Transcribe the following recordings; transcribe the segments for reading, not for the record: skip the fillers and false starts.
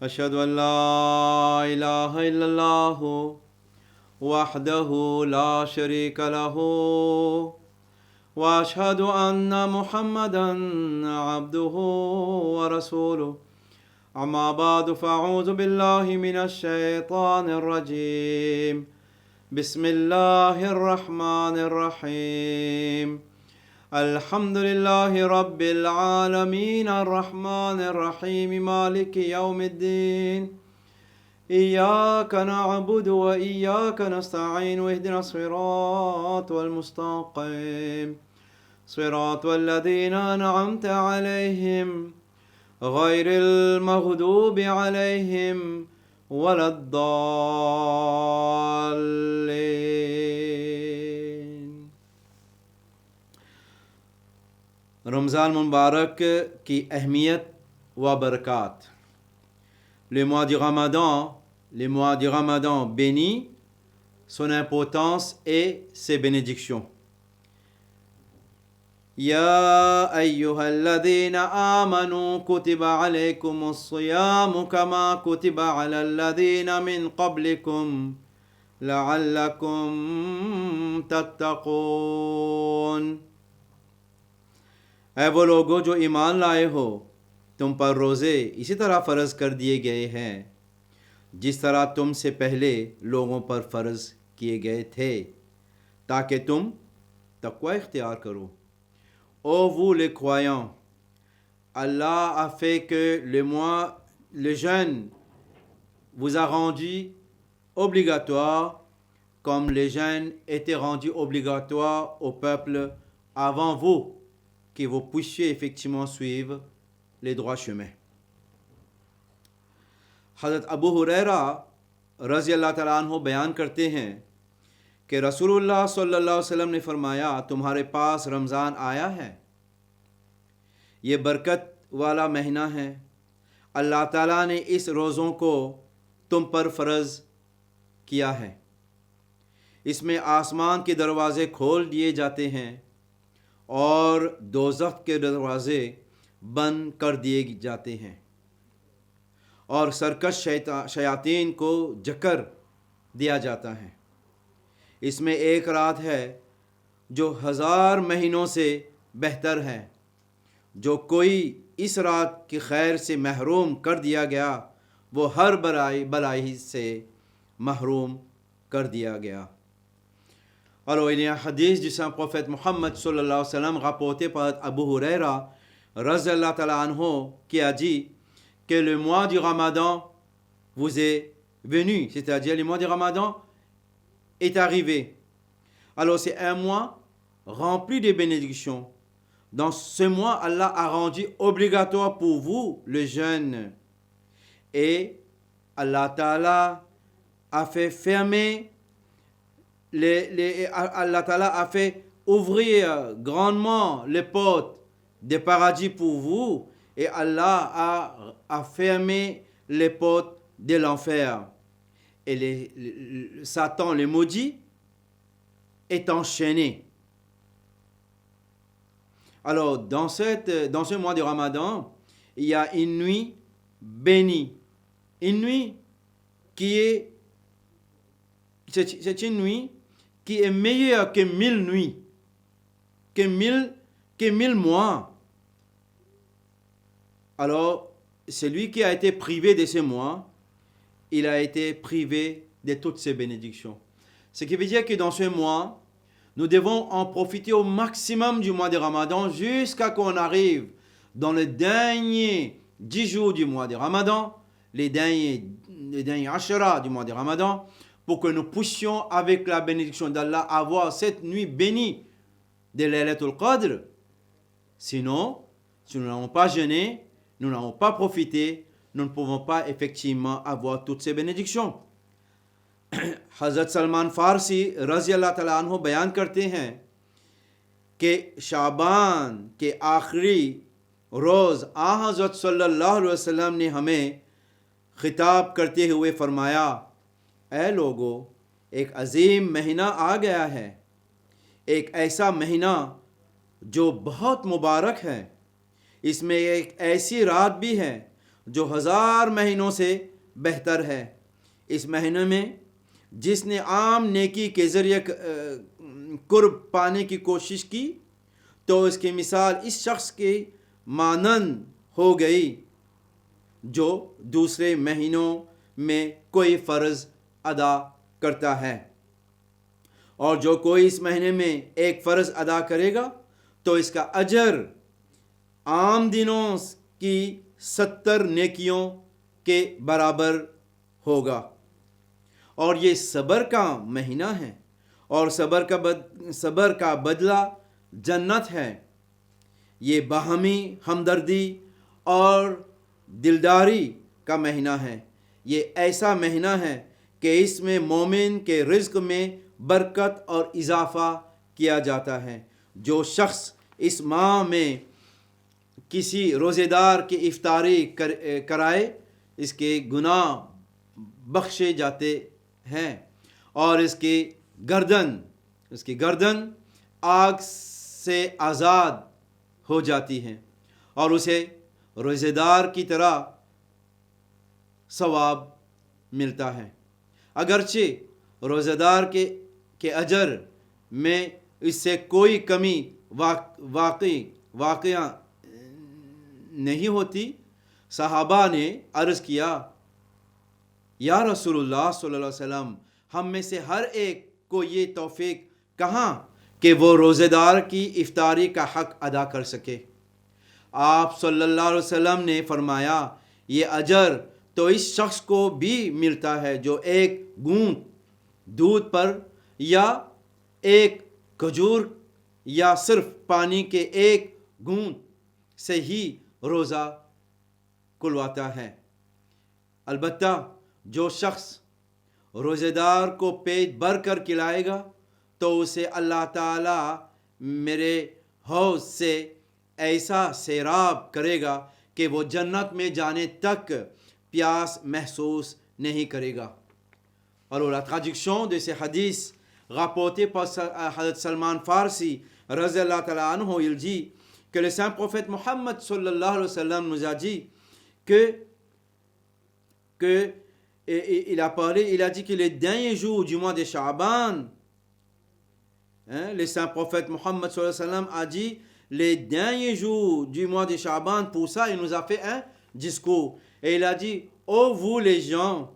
أشهد أن لا إله إلا الله وحده لا شريك له وأشهد أن محمدا عبده ورسوله أما بعد فأعوذ بالله من الشيطان الرجيم بسم الله الرحمن الرحيم الحمد لله رب العالمين الرحمن الرحيم مالك يوم الدين إياك نعبد وإياك نستعين واهدنا الصراط المستقيم صراط الذين أنعمت عليهم غير المغضوب عليهم ولا الضالين۔ رمضان مبارک کی اہمیت و برکات۔ Le mois du Ramadan béni, son importance et ses bénédictions. يا أيها الذين آمنوا كتب عليكم الصيام كما كتب على الذين من قبلكم لعلكم تتقون۔ اے وہ لوگو جو ایمان لائے ہو، تم پر روزے اسی طرح فرض کر دیے گئے ہیں جس طرح تم سے پہلے لوگوں پر فرض کیے گئے تھے، تاکہ تم تقوی اختیار کرو۔ Ô vous les croyants, Allah a fait que le jeûne vous a rendu obligatoire comme le jeûne était rendu obligatoire au peuple avant vous, que vous puissiez effectivement suivre les droits chemins۔ حضرت ابو ہریرہ رضی اللہ تعالیٰ عنہ بیان کرتے ہیں کہ رسول اللہ صلی اللہ علیہ وسلم نے فرمایا، تمہارے پاس رمضان آیا ہے، یہ برکت والا مہینہ ہے، اللہ تعالیٰ نے اس روزوں کو تم پر فرض کیا ہے، اس میں آسمان کے دروازے کھول دیے جاتے ہیں اور دوزخ کے دروازے بند کر دیے جاتے ہیں، اور سرکش شیاطین کو جکر دیا جاتا ہے۔ اس میں ایک رات ہے جو 1000 مہینوں سے بہتر ہے۔ جو کوئی اس رات کی خیر سے محروم کر دیا گیا، وہ ہر بلائی سے محروم کر دیا گیا۔ Alors il y a un hadith du Saint Prophète Mohammed sallallahu alayhi wa sallam rapporté par Abu Huraira radhiyallahu ta'ala anhu qui a dit que le mois du Ramadan vous est venu, c'est-à-dire le mois du Ramadan est arrivé. Alors c'est un mois rempli de bénédictions. Dans ce mois, Allah a rendu obligatoire pour vous le jeûne. Et Allah Ta'ala a fait fermer, Allah Ta'ala a fait ouvrir grandement les portes des paradis pour vous. Et Allah a fermé les portes de l'enfer. Et Satan, le maudit, est enchaîné. Alors, dans ce mois de Ramadan, il y a une nuit bénie. Une nuit qui est... C'est une nuit qui est meilleure que 1000 nuits, que 1000 mois. Alors, celui qui a été privé de ce mois, il a été privé de toutes ses bénédictions. Ce qui veut dire que dans ce mois, nous devons en profiter au maximum du mois de Ramadan jusqu'à qu'on arrive dans les derniers 10 jours du mois de Ramadan, les derniers Ashara du mois de Ramadan, pour que nous puissions, avec la bénédiction d'Allah, avoir cette nuit bénie de Laylatul Qadr. Sinon, si nous n'avons pas jeûné, nous n'avons pas profité, nous ne pouvons pas effectivement avoir toutes ces bénédictions. حضرت سلمان فارسی رضی اللہ تعالیٰ عنہ بیان کرتے ہیں کہ شعبان کے آخری روز حضرت صلی اللہ علیہ وسلم نے ہمیں خطاب کرتے ہوئے فرمایا، اے لوگو، ایک عظیم مہینہ آ گیا ہے، ایک ایسا مہینہ جو بہت مبارک ہے، اس میں ایک ایسی رات بھی ہے جو 1000 مہینوں سے بہتر ہے۔ اس مہینے میں جس نے عام نیکی کے ذریعے قرب پانے کی کوشش کی تو اس کی مثال اس شخص کے مانند ہو گئی جو دوسرے مہینوں میں کوئی فرض ادا کرتا ہے، اور جو کوئی اس مہینے میں ایک فرض ادا کرے گا تو اس کا اجر عام دنوں کی 70 نیکیوں کے برابر ہوگا۔ اور یہ صبر کا مہینہ ہے، اور صبر کا بدلہ جنت ہے۔ یہ باہمی ہمدردی اور دلداری کا مہینہ ہے۔ یہ ایسا مہینہ ہے کہ اس میں مومن کے رزق میں برکت اور اضافہ کیا جاتا ہے۔ جو شخص اس ماہ میں کسی روزے دار کی افطاری کرائے اس کے گناہ بخشے جاتے ہیں، اور اس کی گردن آگ سے آزاد ہو جاتی ہے، اور اسے روزے دار کی طرح ثواب ملتا ہے۔ اگرچہ روزہ دار کے اجر میں اس سے کوئی کمی واقع نہیں ہوتی۔ صحابہ نے عرض کیا، یا رسول اللہ صلی اللہ علیہ وسلم، ہم میں سے ہر ایک کو یہ توفیق کہاں کہ وہ روزے دار کی افطاری کا حق ادا کر سکے؟ آپ صلی اللہ علیہ وسلم نے فرمایا، یہ اجر تو اس شخص کو بھی ملتا ہے جو ایک گھونٹ دودھ پر یا ایک کھجور یا صرف پانی کے ایک گھونٹ سے ہی روزہ کھلواتا ہے۔ البتہ جو شخص روزے دار کو پیٹ بھر کر کھلائے گا تو اسے اللہ تعالیٰ میرے حوض سے ایسا سیراب کرے گا کہ وہ جنت میں جانے تک پیاس محسوس نہیں کرے گا۔ Alors la traduction de ces hadiths rapportés par Hazrat Salman Farsi, Razallahu ta'ala anhu, il dit que le saint prophète Mohammed sallallahu alayhi wa sallam nous a dit il a dit que les derniers jours du mois de Sha'ban, le saint prophète Mohammed sallallahu alayhi wa sallam a dit les derniers jours du mois de Sha'ban. Pour ça, il nous a fait un discours. Et il a dit, ô vous les gens,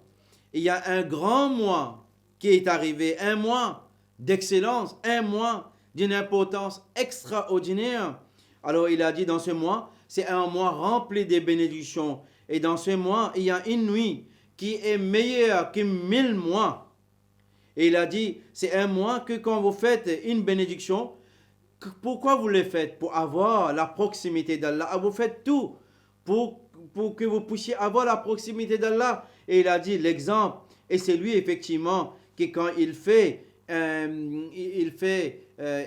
il y a un grand mois qui est arrivé, un mois d'excellence, un mois d'une importance extraordinaire. Alors il a dit, dans ce mois, c'est un mois rempli de bénédictions. Et dans ce mois, il y a une nuit qui est meilleure que 1000 mois. Et il a dit, c'est un mois que quand vous faites une bénédiction, pourquoi vous le faites? Pour avoir la proximité d'Allah. Vous faites tout pour que vous puissiez avoir la proximité d'Allah. Et il a dit l'exemple, et c'est lui effectivement que quand il fait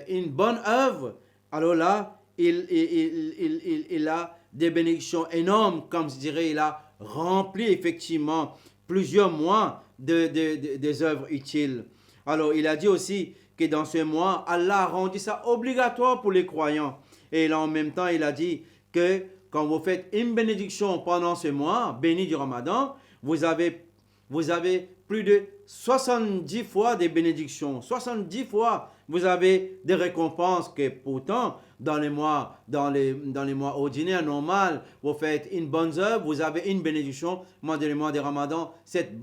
une bonne œuvre, alors là, il a des bénédictions énormes, comme je dirais, il a rempli effectivement plusieurs mois des œuvres utiles. Alors il a dit aussi que dans ce mois, Allah a rendu ça obligatoire pour les croyants. Et là, en même temps, il a dit que quand vous faites une bénédiction pendant ce mois béni du Ramadan, vous avez plus de 70 fois des bénédictions. 70 fois, vous avez des récompenses que pourtant, dans les mois ordinaires, normaux, vous faites une bonne œuvre, vous avez une bénédiction. Moi, dans le mois de Ramadan, cette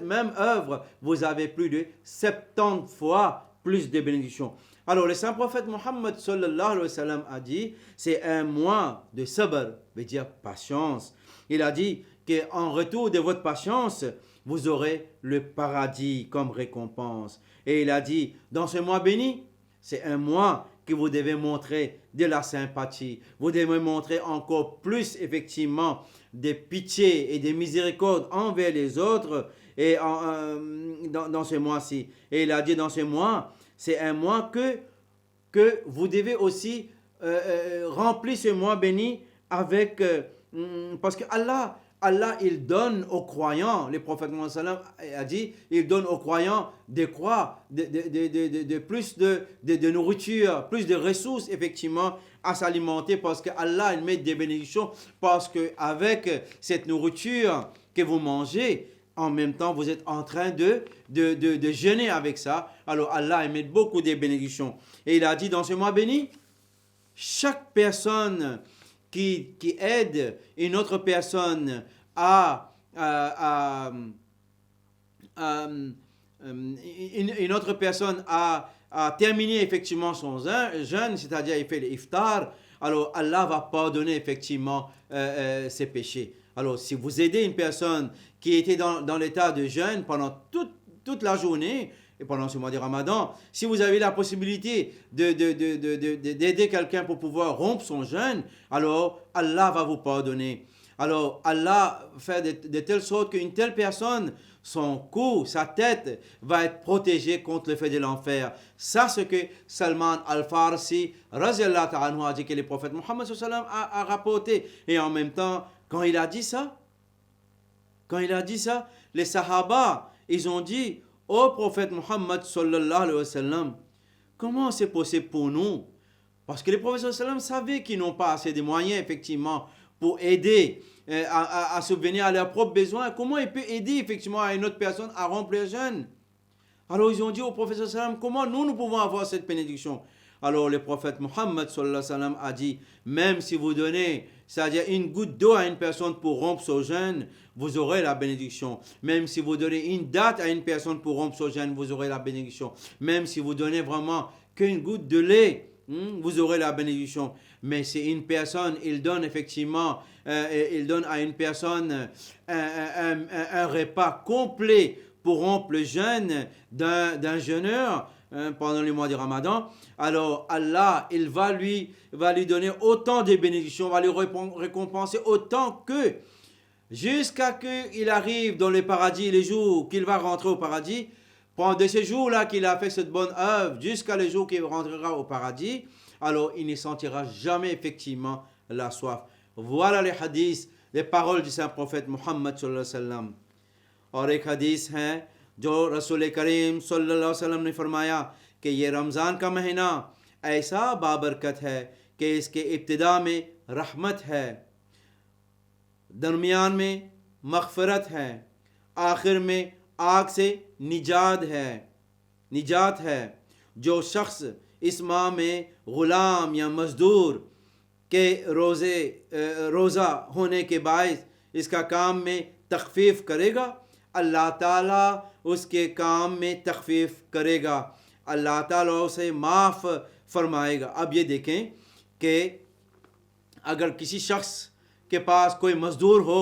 même œuvre, vous avez plus de 70 fois plus de bénédictions. Alors, le saint prophète Mohammed sallallahu alayhi wa sallam a dit, c'est un mois de sabr, veut dire patience. Il a dit qu'en retour de votre patience, vous aurez le paradis comme récompense. Et il a dit, dans ce mois béni, c'est un mois que vous devez montrer de la sympathie. Vous devez montrer encore plus, effectivement, de pitié et de miséricorde envers les autres et dans ce mois-ci. Et il a dit, dans ce mois, c'est un mois que vous devez aussi remplir ce mois béni avec... parce que Allah Allah, il donne aux croyants, le prophète Mohammed sallam a dit, il donne aux croyants de quoi, de plus de nourriture, plus de ressources, effectivement, à s'alimenter, parce que Allah, il met des bénédictions, parce qu'avec cette nourriture que vous mangez, en même temps, vous êtes en train de jeûner avec ça. Alors Allah, il met beaucoup de bénédictions. Et il a dit dans ce mois béni, chaque personne qui aide une autre personne une autre personne à terminer effectivement son jeûne, c'est-à-dire il fait l'iftar, alors Allah va pardonner effectivement ses péchés. Alors si vous aidez une personne qui était dans l'état de jeûne pendant toute la journée, et pendant ce mois de Ramadan, si vous avez la possibilité d'aider quelqu'un pour pouvoir rompre son jeûne, alors Allah va vous pardonner. Alors Allah fait de telle sorte qu'une telle personne, son cou, sa tête va être protégée contre le feu de l'enfer. Ça, ce que Salman al-Farsi, radiallahu ta'ala anhu, a dit, que le prophète Mohammed a rapporté. Et en même temps, quand il a dit ça, les Sahaba, ils ont dit, ô prophète Mohammed sallallahu alayhi wa sallam, comment c'est possible pour nous? Parce que les prophètes sallallahu alayhi wa sallam savaient qu'ils n'ont pas assez de moyens, effectivement, pour aider à subvenir à leurs propres besoins. Comment il peut aider, effectivement, à une autre personne à rompre le jeûne? Alors ils ont dit au prophète sallallahu alayhi wa sallam, comment nous pouvons avoir cette bénédiction? Alors le prophète Mohammed sallallahu alayhi wa sallam a dit, même si vous donnez, c'est-à-dire une goutte d'eau à une personne pour rompre son jeûne, vous aurez la bénédiction. Même si vous donnez une date à une personne pour rompre son jeûne, vous aurez la bénédiction. Même si vous donnez vraiment qu'une goutte de lait, vous aurez la bénédiction. Mais si une personne, il donne effectivement, il donne à une personne un repas complet pour rompre le jeûne d'un jeûneur pendant le mois du Ramadan, alors Allah, il va lui donner autant de bénédictions, va lui récompenser autant que, jusqu'à qu'il arrive dans le paradis, les jours qu'il va rentrer au paradis, pendant ces jours-là qu'il a fait cette bonne œuvre, jusqu'à le jour qu'il rentrera au paradis, alors il ne sentira jamais effectivement la soif. Voilà les hadiths, les paroles du saint prophète Muhammad sallallahu alayhi wa sallam. اور ایک حدیث ہے جو رسول کریم صلی اللہ علیہ وسلم نے فرمایا کہ یہ رمضان کا مہینہ ایسا بابرکت ہے کہ اس کے ابتدا میں رحمت ہے، درمیان میں مغفرت ہے، آخر میں آگ سے نجات ہے. جو شخص اس ماہ میں غلام یا مزدور کے روزہ ہونے کے باعث اس کا کام میں تخفیف کرے گا، اللہ تعالیٰ اس کے کام میں تخفیف کرے گا، اللہ تعالیٰ اسے معاف فرمائے گا. اب یہ دیکھیں کہ اگر کسی شخص کے پاس کوئی مزدور ہو،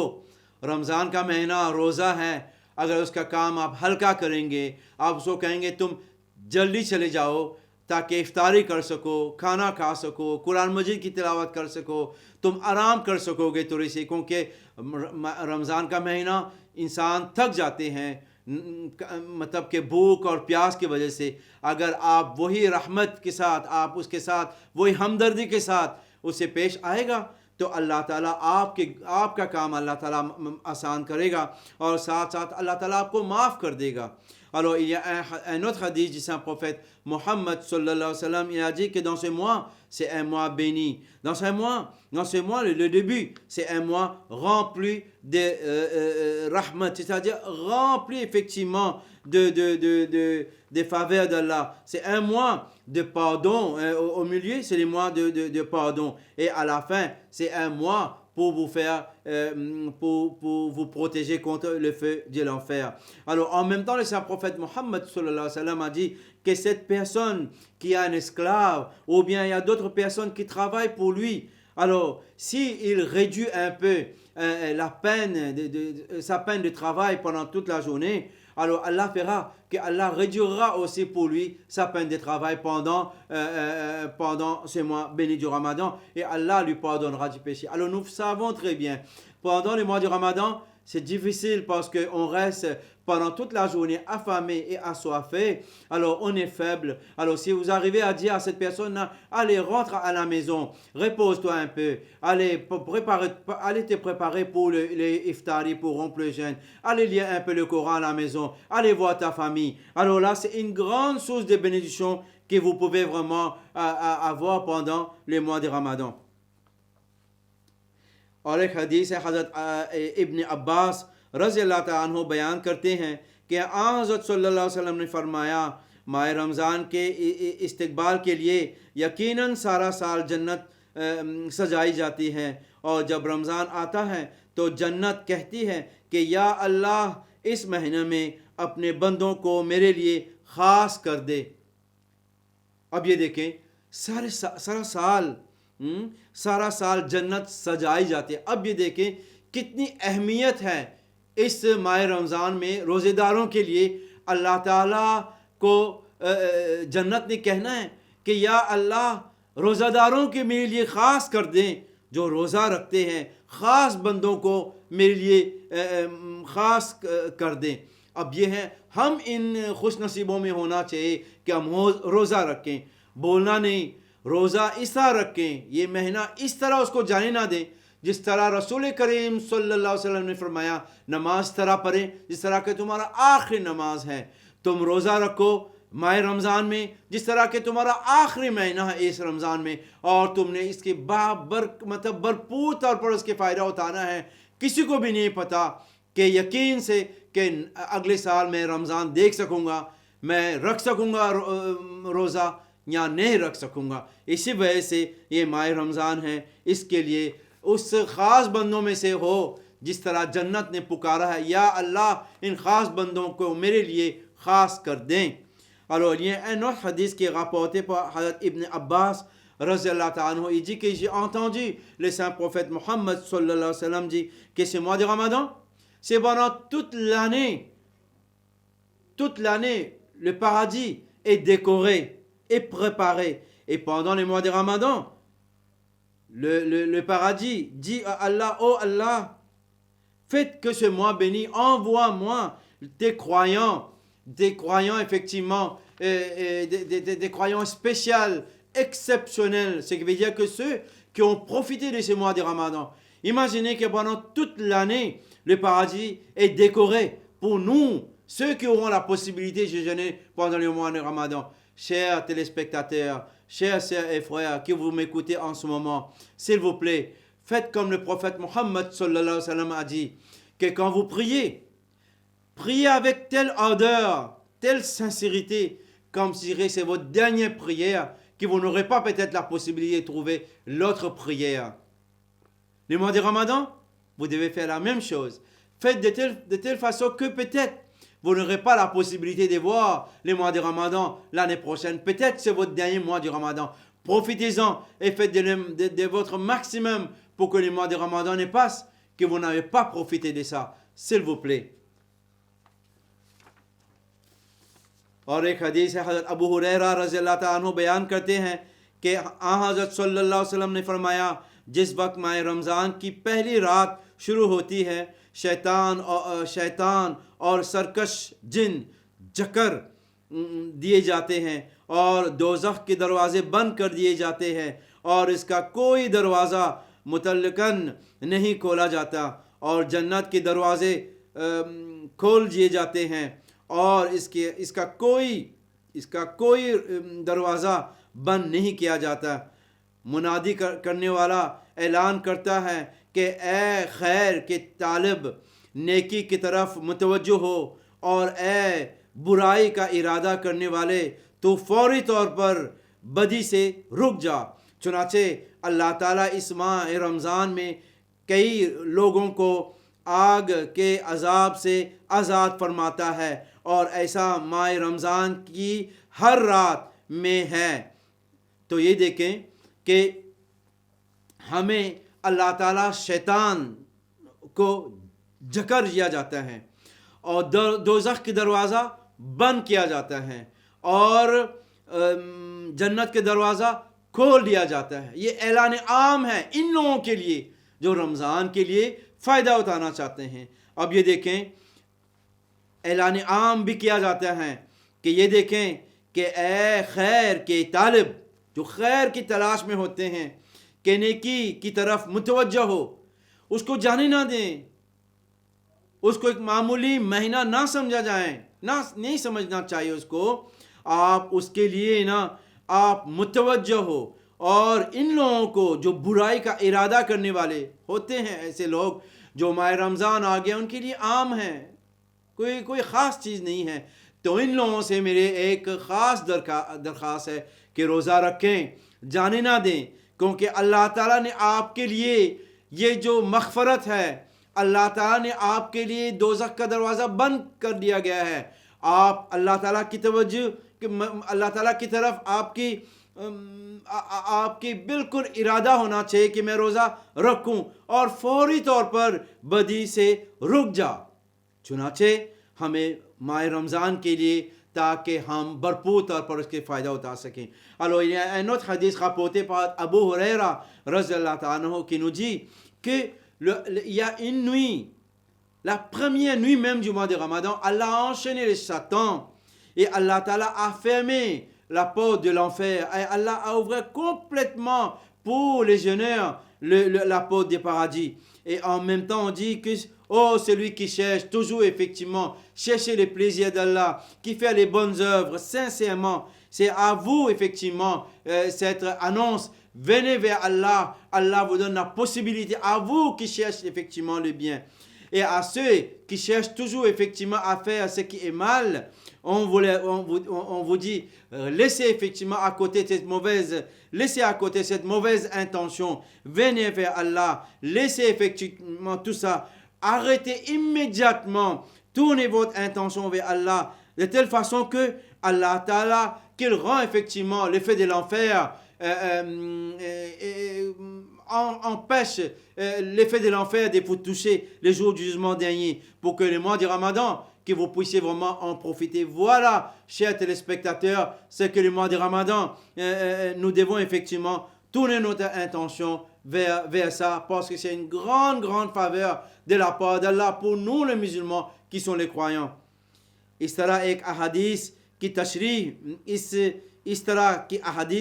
رمضان کا مہینہ روزہ ہے، اگر اس کا کام آپ ہلکا کریں گے، آپ اس کو کہیں گے تم جلدی چلے جاؤ تاکہ افطاری کر سکو، کھانا کھا سکو، قرآن مجید کی تلاوت کر سکو، تم آرام کر سکو گے تھوڑی سی، کیونکہ رمضان کا مہینہ انسان تھک جاتے ہیں، مطلب کہ بھوک اور پیاس کی وجہ سے. اگر آپ وہی رحمت کے ساتھ، آپ اس کے ساتھ وہی ہمدردی کے ساتھ اسے پیش آئے گا تو اللہ تعالیٰ آپ کا کام اللہ تعالیٰ آسان کرے گا اور ساتھ ساتھ اللہ تعالیٰ آپ کو معاف kar dega. Alors il y a un autre hadith du saint prophète Mohammed sallallahu alayhi wa sallam, il a dit que dans ce mois, c'est un mois béni. Dans ce mois, le début, c'est un mois rempli de rahmat, c'est-à-dire rempli effectivement de faveurs d'Allah. C'est un mois de pardon. Au milieu, c'est le mois de pardon. Et à la fin, c'est un mois pour vous faire, pour vous protéger contre le feu de l'enfer. Alors en même temps, le saint prophète Mohammed sallallahu alayhi wa sallam a dit que cette personne qui a un esclave, ou bien il y a d'autres personnes qui travaillent pour lui, alors s'il réduit un peu sa peine de travail pendant toute la journée, alors Allah fera que Allah réduira aussi pour lui sa peine de travail pendant ce mois béni du Ramadan, et Allah lui pardonnera du péché. Alors nous savons très bien, pendant le mois du Ramadan, c'est difficile parce qu'on reste pendant toute la journée affamé et assoiffé, alors on est faible. Alors si vous arrivez à dire à cette personne, allez, rentre à la maison, repose-toi un peu, allez, allez te préparer pour les iftari, pour rompre le jeûne, allez lire un peu le Coran à la maison, allez voir ta famille. Alors là, c'est une grande source de bénédiction que vous pouvez vraiment avoir pendant les mois de Ramadan. اور ایک حدیث ہے حضرت ابن عباس رضی اللہ تعالیٰ عنہ بیان کرتے ہیں کہ حضرت صلی اللہ علیہ وسلم نے فرمایا ماہ رمضان کے استقبال کے لیے یقیناً سارا سال جنت سجائی جاتی ہے، اور جب رمضان آتا ہے تو جنت کہتی ہے کہ یا اللہ اس مہینے میں اپنے بندوں کو میرے لیے خاص کر دے. اب یہ دیکھیں سارا سال جنت سجائی جاتی ہے. اب یہ دیکھیں کتنی اہمیت ہے اس ماہ رمضان میں روزے داروں کے لیے. اللہ تعالیٰ کو جنت نے کہنا ہے کہ یا اللہ روزہ داروں کے میرے لیے خاص کر دیں، جو روزہ رکھتے ہیں خاص بندوں کو میرے لیے خاص کر دیں. اب یہ ہے ہم ان خوش نصیبوں میں ہونا چاہیے کہ ہم روزہ رکھیں، بولنا نہیں، روزہ اس طرح رکھیں، یہ مہینہ اس طرح اس کو جانے نہ دیں جس طرح رسول کریم صلی اللہ علیہ وسلم نے فرمایا نماز طرح پڑھیں جس طرح کہ تمہارا آخری نماز ہے. تم روزہ رکھو ماہ رمضان میں جس طرح کہ تمہارا آخری مہینہ ہے اس رمضان میں، اور تم نے اس کے بھرپور طور پر اس کے فائدہ اٹھانا ہے. کسی کو بھی نہیں پتا کہ یقین سے کہ اگلے سال میں رمضان دیکھ سکوں گا، میں رکھ سکوں گا روزہ یا نہیں رکھ سکوں گا. اسی وجہ سے یہ ماہ رمضان ہے، اس کے لیے اس خاص بندوں میں سے ہو جس طرح جنت نے پکارا ہے یا اللہ ان خاص بندوں کو میرے لیے خاص کر دیں. Alors, il y a un autre hadith qui est rapporté par Hazrat Ibn Abbas radiallahu anhu. Il dit que j'ai entendu le saint prophète Mohammed sallallahu alayhi wa sallam dit que ce mois de Ramadan, c'est pendant toute l'année, le paradis est décoré et préparé. Et pendant les mois de Ramadan, le paradis dit à Allah, oh Allah, faites que ce mois béni, envoie-moi des croyants effectivement, des croyants spéciaux, exceptionnels. Ce qui veut dire que ceux qui ont profité de ce mois de Ramadan, imaginez que pendant toute l'année, le paradis est décoré pour nous, ceux qui auront la possibilité de jeûner pendant le mois de Ramadan. Chers téléspectateurs, chers sœurs et frères qui vous m'écoutez en ce moment, s'il vous plaît, faites comme le prophète Mohammed sallallahu alayhi wa sallam a dit, que quand vous priez avec telle ardeur, telle sincérité, comme si c'est votre dernière prière, que vous n'aurez pas peut-être la possibilité de trouver l'autre prière. Le mois de Ramadan, vous devez faire la même chose. Faites de telle façon que peut-être vous n'aurez pas la possibilité de voir le mois de Ramadan l'année prochaine. Peut-être c'est votre dernier mois du Ramadan. Profitez-en et faites de votre maximum pour que le mois de Ramadan ne passe, que vous n'avez pas profité de ça. S'il vous plaît. اور ایک حدیث ہے حضرت ابو ہریرہ رضی اللہ تعالیٰ عنہ بیان کرتے ہیں کہ حضرت صلی اللہ علیہ وسلم نے فرمایا جس وقت ماہ رمضان کی پہلی رات شروع ہوتی ہے شیطان اور سرکش جن جکر دیے جاتے ہیں اور دوزخ کے دروازے بند کر دیے جاتے ہیں اور اس کا کوئی دروازہ مطلقاً نہیں کھولا جاتا اور جنت کے دروازے کھول دیے جاتے ہیں اور اس کا کوئی دروازہ بند نہیں کیا جاتا. منادی کرنے والا اعلان کرتا ہے کہ اے خیر کے طالب نیکی کی طرف متوجہ ہو اور اے برائی کا ارادہ کرنے والے تو فوری طور پر بدی سے رک جا. چنانچہ اللہ تعالیٰ اس ماہ رمضان میں کئی لوگوں کو آگ کے عذاب سے آزاد فرماتا ہے اور ایسا ماہ رمضان کی ہر رات میں ہے. تو یہ دیکھیں کہ ہمیں اللہ تعالیٰ شیطان کو جکر دیا جاتا ہے اور دوزخ کی دروازہ بند کیا جاتا ہے اور جنت کے دروازہ کھول دیا جاتا ہے. یہ اعلان عام ہے ان لوگوں کے لیے جو رمضان کے لیے فائدہ اٹھانا چاہتے ہیں. اب یہ دیکھیں اعلان عام بھی کیا جاتا ہے کہ یہ دیکھیں کہ اے خیر کے طالب جو خیر کی تلاش میں ہوتے ہیں کہ نیکی کی طرف متوجہ ہو، اس کو جانے نہ دیں، اس کو ایک معمولی مہینہ نہ سمجھا جائے، نہیں سمجھنا چاہیے اس کو. آپ اس کے لیے آپ متوجہ ہو. اور ان لوگوں کو جو برائی کا ارادہ کرنے والے ہوتے ہیں، ایسے لوگ جو ماہ رمضان آ گیا ان کے لیے عام ہے، کوئی خاص چیز نہیں ہے، تو ان لوگوں سے میرے ایک خاص درخواست ہے کہ روزہ رکھیں، جانے نہ دیں، کیونکہ اللہ تعالیٰ نے آپ کے لیے یہ جو مغفرت ہے، اللہ تعالیٰ نے آپ کے لیے دوزخ کا دروازہ بند کر دیا گیا ہے. آپ اللہ تعالیٰ کی توجہ، اللہ تعالیٰ کی طرف آپ کی بالکل ارادہ ہونا چاہیے کہ میں روزہ رکھوں اور فوری طور پر بدی سے رک جا. چنانچہ ہمیں ماہ رمضان کے لیے تاکہ ہم بھرپور طور پر اس کے فائدہ اٹھا سکیں. Allora, in notre hadith rapporté par Abu Huraira, radhiyallahu ta'ala anhu, qui nous dit que il y a une nuit, la première nuit même du mois de Ramadan, Allah a enchaîné les satans et Allah Ta'ala a fermé la porte de l'enfer et Allah a ouvert complètement pour les jeûneurs la porte du paradis. Et en même temps on dit que celui qui cherche toujours effectivement chercher les plaisirs d'Allah, qui fait les bonnes œuvres sincèrement, c'est à vous effectivement cette annonce. Venez vers Allah, Allah vous donne la possibilité, à vous qui cherchez effectivement le bien. Et à ceux qui cherchent toujours effectivement à faire ce qui est mal, on vous dit, laissez effectivement à côté cette mauvaise intention, venez vers Allah, laissez effectivement tout ça, arrêtez immédiatement, tournez votre intention vers Allah, de telle façon que Allah Ta'ala, qu'il rend effectivement l'effet de l'enfer, empêche l'effet de l'enfer de vous toucher les jours du jugement dernier, pour que le mois du Ramadan, que vous puissiez vraiment en profiter. Voilà, chers téléspectateurs, c'est que le mois du Ramadan, nous devons effectivement tourner notre intention vers ça, parce que c'est une grande faveur de la part d'Allah pour nous les musulmans qui sont les croyants. اس طرح ایک احادیث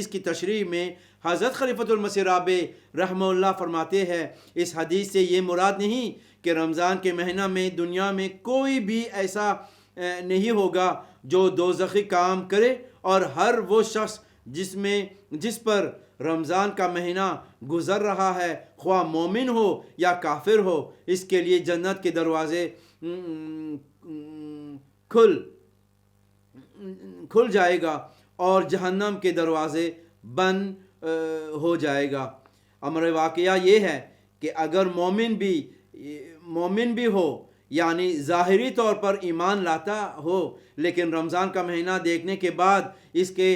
کی تشریح میں حضرت خلیفۃ المسیح رابع رحمہ اللہ فرماتے ہیں، اس حدیث سے یہ مراد نہیں کہ رمضان کے مہینہ میں دنیا میں کوئی بھی ایسا نہیں ہوگا جو دوزخی کام کرے، اور ہر وہ شخص جس پر رمضان کا مہینہ گزر رہا ہے، خواہ مومن ہو یا کافر ہو، اس کے لیے جنت کے دروازے کھل جائے گا اور جہنم کے دروازے بند ہو جائے گا. امر واقعہ یہ ہے کہ اگر مومن بھی ہو، یعنی ظاہری طور پر ایمان لاتا ہو، لیکن رمضان کا مہینہ دیکھنے کے بعد اس کے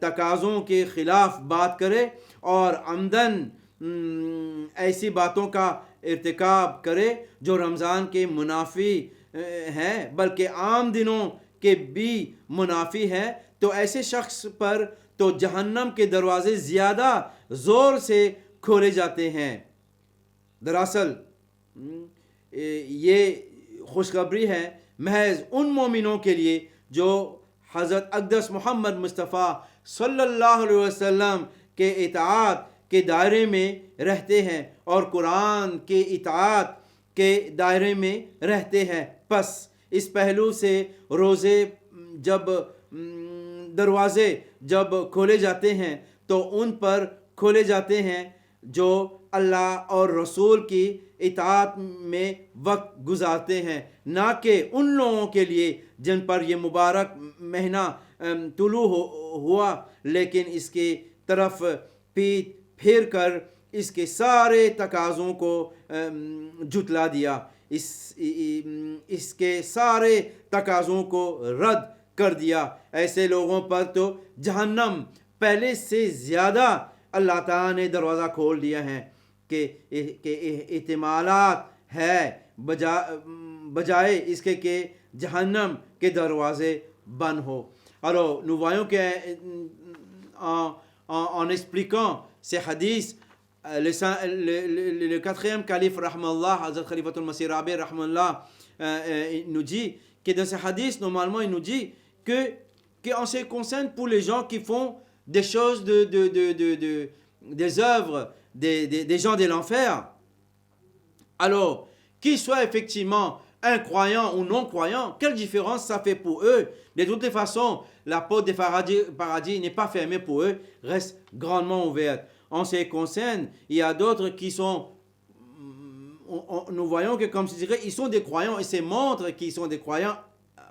تقاضوں کے خلاف بات کرے اور عمدن ایسی باتوں کا ارتکاب کرے جو رمضان کے منافی ہے بلکہ عام دنوں کے بھی منافی ہے، تو ایسے شخص پر تو جہنم کے دروازے زیادہ زور سے کھولے جاتے ہیں. دراصل یہ خوشخبری ہے محض ان مومنوں کے لیے جو حضرت اقدس محمد مصطفیٰ صلی اللہ علیہ وسلم کے اطاعت کے دائرے میں رہتے ہیں اور قرآن کے اطاعت کے دائرے میں رہتے ہیں. پس اس پہلو سے دروازے جب کھولے جاتے ہیں تو ان پر کھولے جاتے ہیں جو اللہ اور رسول کی اطاعت میں وقت گزارتے ہیں، نہ کہ ان لوگوں کے لیے جن پر یہ مبارک مہینہ طلوع ہوا لیکن اس کے طرف پیٹ پھیر کر اس کے سارے تقاضوں کو جھٹلا دیا، اس کے سارے تقاضوں کو رد کر دیا. ایسے لوگوں پر تو جہنم پہلے سے زیادہ اللہ تعالیٰ نے دروازہ کھول دیا ہے کہ احتمالات ہے بجائے اس کے کہ جہنم کے دروازے band ho. Alors, nous voyons que en expliquant ces hadiths, le quatrième calife, rahmallah, Hazrat Khalifatul Masih Rabi, rahmallah, nous dit que dans ce hadith, normalement, il nous dit que en ce qui concerne pour les gens qui font des choses, des œuvres, des gens de l'enfer, alors, qu'ils soient effectivement un croyant ou non croyant, quelle différence ça fait pour eux? De toutes les façons, la porte des paradis n'est pas fermée pour eux, reste grandement ouverte. En ce qui concerne, il y a d'autres qui sont, nous voyons que comme je dirais, ils sont des croyants et se montrent qu'ils sont des croyants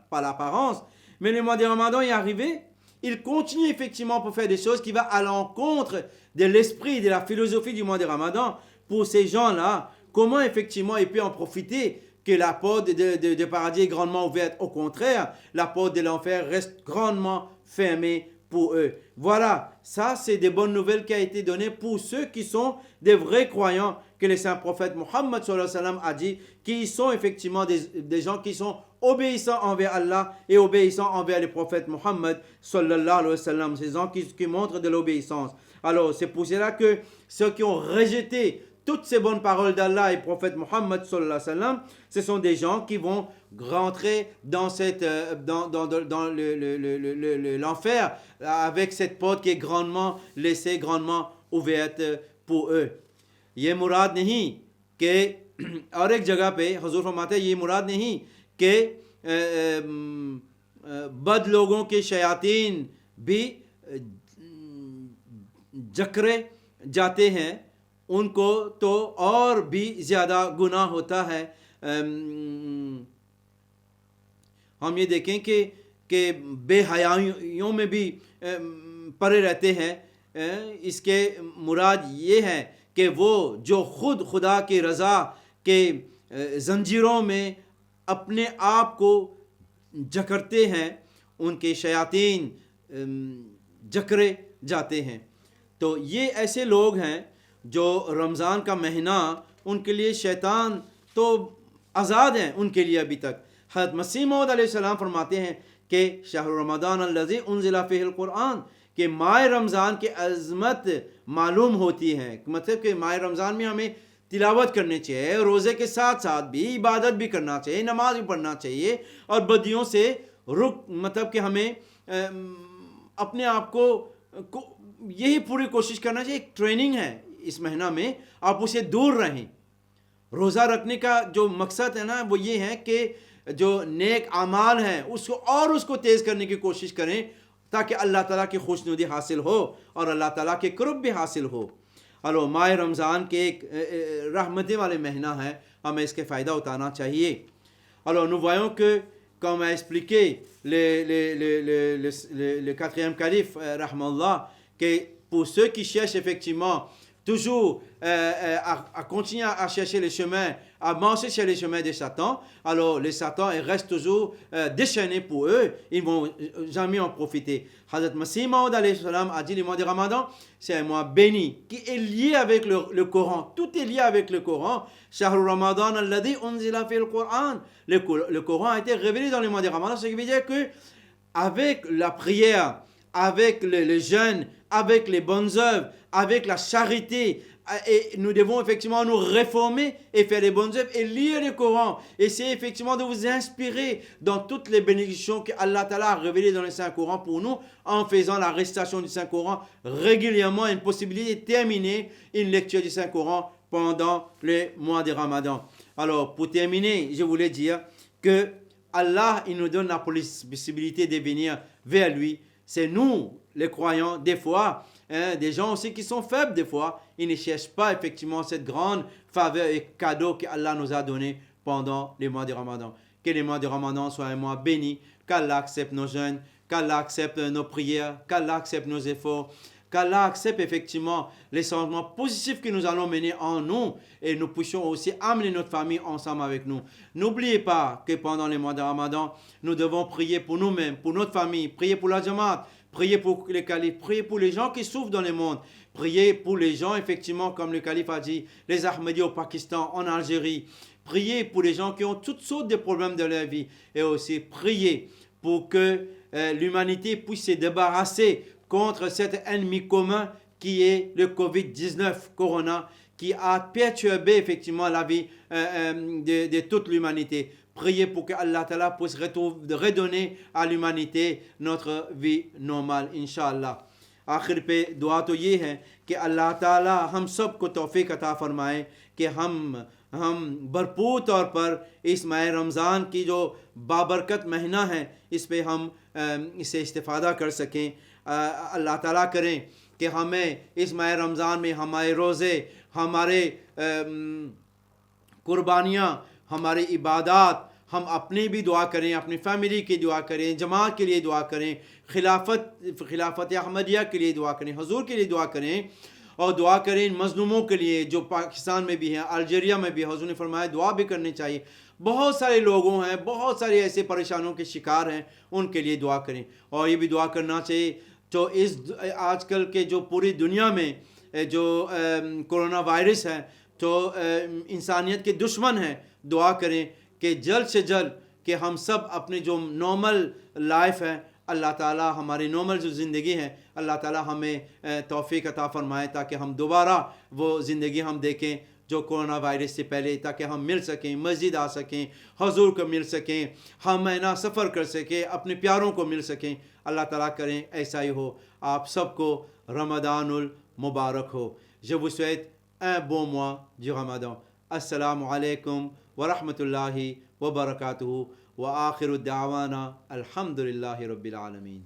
par l'apparence. Mais le mois de Ramadan est arrivé, ils continuent effectivement pour faire des choses qui vont à l'encontre de l'esprit, de la philosophie du mois de Ramadan. Pour ces gens-là, comment effectivement ils peuvent en profiter que la porte de paradis est grandement ouverte? Au contraire, la porte de l'enfer reste grandement fermée pour eux. Voilà, ça c'est des bonnes nouvelles qui ont été données pour ceux qui sont des vrais croyants, que le saint prophète Mohammed sallallahu alayhi wa sallam a dit, qui sont effectivement des gens qui sont obéissants envers Allah et obéissants envers le prophète Mohammed sallallahu alayhi wa sallam. Ces gens qui montrent de l'obéissance. Alors c'est pour cela que ceux qui ont rejeté toutes ces bonnes paroles d'Allah et prophète Mohammed sallallahu alayhi wa sallam, ce sont des gens qui vont rentrer dans l'enfer avec cette porte qui est grandement laissée, grandement ouverte pour eux. یہ مراد نہیں کہ اور ایک جگہ پہ حضور فرماتے ہیں یہ مراد نہیں کہ بد لوگوں کے شیاطین بھی جکرے جاتے ہیں, ان کو تو اور بھی زیادہ گناہ ہوتا ہے. ہم یہ دیکھیں کہ بے حیائیوں میں بھی پڑے رہتے ہیں. اس کے مراد یہ ہے کہ وہ جو خود خدا کی رضا کے زنجیروں میں اپنے آپ کو جکڑتے ہیں, ان کے شیاطین جکڑے جاتے ہیں. تو یہ ایسے لوگ ہیں جو رمضان کا مہینہ ان کے لیے شیطان تو آزاد ہیں ان کے لیے ابھی تک. حضرت مسیح موعود علیہ السلام فرماتے ہیں کہ شہر رمضان الذی انزل فیہ القرآن, کہ ماہ رمضان کی عظمت معلوم ہوتی ہے. مطلب کہ ماہ رمضان میں ہمیں تلاوت کرنی چاہیے, روزے کے ساتھ ساتھ بھی عبادت بھی کرنا چاہیے, نماز بھی پڑھنا چاہیے, اور بدیوں سے مطلب کہ ہمیں اپنے آپ کو یہی پوری کوشش کرنا چاہیے. ایک ٹریننگ ہے اس مہینہ میں, آپ اسے دور رہیں. روزہ رکھنے کا جو مقصد ہے نا وہ یہ ہے کہ جو نیک اعمال ہیں اس کو تیز کرنے کی کوشش کریں, تاکہ اللہ تعالیٰ کی خوشنودی حاصل ہو اور اللہ تعالیٰ کے قرب بھی حاصل ہو. اور ماہ رمضان کے ایک رحمتیں والے مہینہ ہے, ہمیں اس کے فائدہ اٹھانا چاہیے. Alors nous voyons que, comme a expliqué le quatrième calife, rahmallah, que pour ceux qui cherchent effectivement toujours à continuer à chercher les chemins, à marcher sur les chemins de Satan, alors les Satan restent toujours déchaînés pour eux, ils ne vont jamais en profiter. Hazrat Masih Maud a dit le mois de Ramadan, c'est un mois béni qui est lié avec le Coran. Tout est lié avec le Coran. Shahr Ramadan alladhi unzila fi al-Qur'an. Le Coran a été révélé dans le mois de Ramadan, ce qui veut dire que avec la prière, avec le jeûne, avec les bonnes œuvres, avec la charité, et nous devons effectivement nous réformer et faire les bonnes œuvres et lire le Coran. Essayez effectivement de vous inspirer dans toutes les bénédictions que Allah Ta'ala a révélées dans le Saint-Coran pour nous, en faisant la récitation du Saint-Coran régulièrement, une possibilité de terminer une lecture du Saint-Coran pendant le mois de Ramadan. Alors pour terminer, je voulais dire que Allah, il nous donne la possibilité de venir vers lui. C'est nous, les croyants, des fois, des gens aussi qui sont faibles des fois, ils ne cherchent pas effectivement cette grande faveur et cadeau qu'Allah nous a donné pendant les mois de Ramadan. Que les mois de Ramadan soient un mois béni, qu'Allah accepte nos jeûnes, qu'Allah accepte nos prières, qu'Allah accepte nos efforts, qu'Allah accepte effectivement les changements positifs que nous allons mener en nous, et nous puissions aussi amener notre famille ensemble avec nous. N'oubliez pas que pendant les mois de Ramadan, nous devons prier pour nous-mêmes, pour notre famille, prier pour la Jamaat, priez pour les califes, priez pour les gens qui souffrent dans le monde, priez pour les gens effectivement comme le calife a dit, les Ahmadis au Pakistan, en Algérie, priez pour les gens qui ont toutes sortes de problèmes de leur vie, et aussi priez pour que l'humanité puisse se débarrasser contre cet ennemi commun qui est le Covid-19, Corona, qui a perturbé effectivement la vie de toute l'humanité. Priez pour que Allah Ta'ala puisse redonner à l'humanité notre vie normale, Inch'Allah. آخر پہ دعا تو یہ ہے کہ اللہ تعالی ہم سب کو توفیق عطا فرمائے کہ ہم بھرپور طور پر اس ماہ رمضان کی جو بابرکت مہینہ ہے اس پہ ہم اس سے استفادہ کر سکیں. اللہ تعالیٰ کریں کہ ہمیں اس ماہ رمضان میں ہمارے روزے، ہمارے قربانیاں، ہماری عبادات، ہم اپنی بھی دعا کریں، اپنی فیملی کی دعا کریں، جماعت کے لیے دعا کریں، خلافت احمدیہ کے لیے دعا کریں، حضور کے لیے دعا کریں، اور دعا کریں ان مظلوموں کے لیے جو پاکستان میں بھی ہیں، الجیریا میں بھی. حضور نے فرمایا دعا بھی کرنی چاہیے. بہت سارے لوگوں ہیں، بہت سارے ایسے پریشانوں کے شکار ہیں، ان کے لیے دعا کریں. اور یہ بھی دعا کرنا چاہیے تو اس آج کل کے جو پوری دنیا میں جو کرونا وائرس ہے تو انسانیت کے دشمن ہیں. دعا کریں کہ جلد سے جلد کہ ہم سب اپنے جو نارمل لائف ہے، اللہ تعالیٰ ہماری نارمل جو زندگی ہے، اللہ تعالیٰ ہمیں توفیق عطا فرمائے تاکہ ہم دوبارہ وہ زندگی ہم دیکھیں جو کرونا وائرس سے پہلے، تاکہ ہم مل سکیں، مسجد آ سکیں، حضور کو مل سکیں، ہم مہینہ سفر کر سکیں، اپنے پیاروں کو مل سکیں. اللہ تعالیٰ کریں ایسا ہی ہو. آپ سب کو رمضان المبارک ہو. Je vous souhaite un bon mois du Ramadan. Assalamu alaikum wa rahmatullahi wa barakatuhu wa akhiru da'wana alhamdulillahi rabbil alamin.